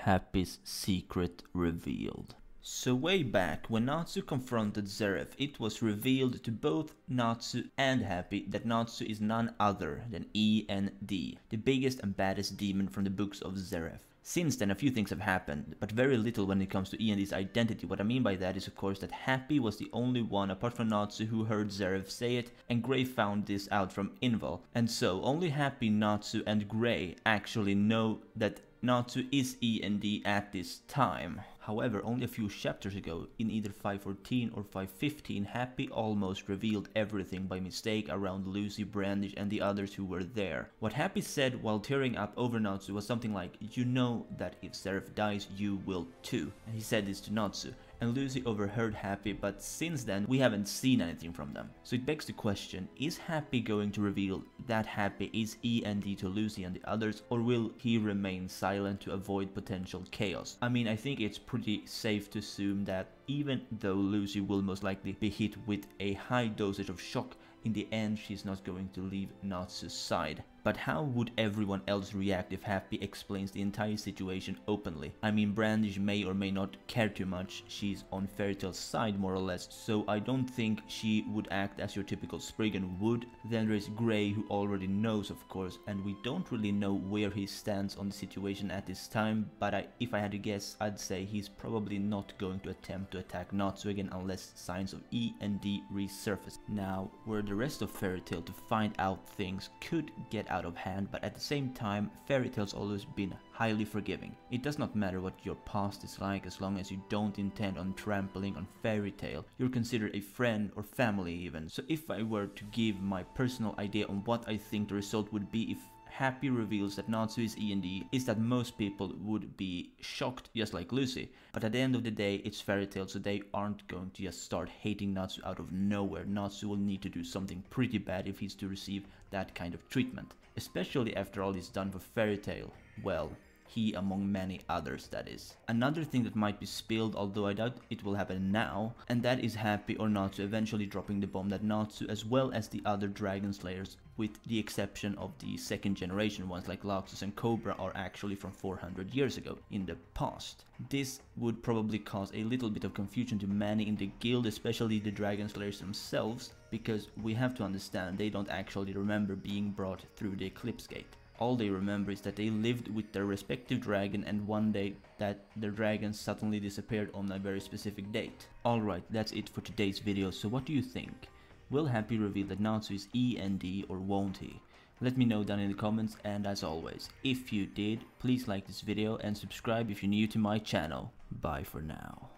Happy's secret revealed. So way back, when Natsu confronted Zeref, it was revealed to both Natsu and Happy that Natsu is none other than e.n.d, the biggest and baddest demon from the books of Zeref. Since then, a few things have happened, but very little when it comes to e.n.d's identity. What I mean by that is, of course, that Happy was the only one, apart from Natsu, who heard Zeref say it, and Grey found this out from Invul. And so, only Happy, Natsu, and Grey actually know that Natsu is e.n.d at this time. However, only a few chapters ago, in either 514 or 515, Happy almost revealed everything by mistake around Lucy, Brandish, and the others who were there. What Happy said while tearing up over Natsu was something like, "You know that if Zeref dies, you will too." And he said this to Natsu. And Lucy overheard Happy, but since then we haven't seen anything from them. So it begs the question, is Happy going to reveal that Happy is e.n.d to Lucy and the others, or will he remain silent to avoid potential chaos? I mean, I think it's pretty safe to assume that even though Lucy will most likely be hit with a high dosage of shock, in the end she's not going to leave Natsu's side. But how would everyone else react if Happy explains the entire situation openly? I mean, Brandish may or may not care too much, she's on Fairytale's side more or less, so I don't think she would act as your typical Spriggan would. Then there is Grey, who already knows, of course, and we don't really know where he stands on the situation at this time, but if I had to guess, I'd say he's probably not going to attempt to attack Natsu again unless signs of e.n.d resurface. Now, were the rest of Fairytale to find out things could get out of hand, but at the same time, Fairytale's always been highly forgiving. It does not matter what your past is like, as long as you don't intend on trampling on Fairytale. You're considered a friend or family even. So if I were to give my personal idea on what I think the result would be if Happy reveals that Natsu is e.n.d, is that most people would be shocked, just like Lucy. But at the end of the day, it's Fairytale, so they aren't going to just start hating Natsu out of nowhere. Natsu will need to do something pretty bad if he's to receive that kind of treatment. Especially after all he's done for Fairytale. Well, he among many others, that is. Another thing that might be spilled, although I doubt it will happen now, and that is Happy or Natsu eventually dropping the bomb that Natsu, as well as the other Dragon Slayers, with the exception of the second generation ones like Laxus and Cobra, are actually from 400 years ago in the past. This would probably cause a little bit of confusion to many in the guild, especially the Dragon Slayers themselves, because we have to understand they don't actually remember being brought through the Eclipse Gate. All they remember is that they lived with their respective dragon, and one day that their dragon suddenly disappeared on a very specific date. Alright, that's it for today's video, so what do you think? Will Happy reveal that Natsu is e.n.d or won't he? Let me know down in the comments, and as always, if you did, please like this video and subscribe if you're new to my channel. Bye for now.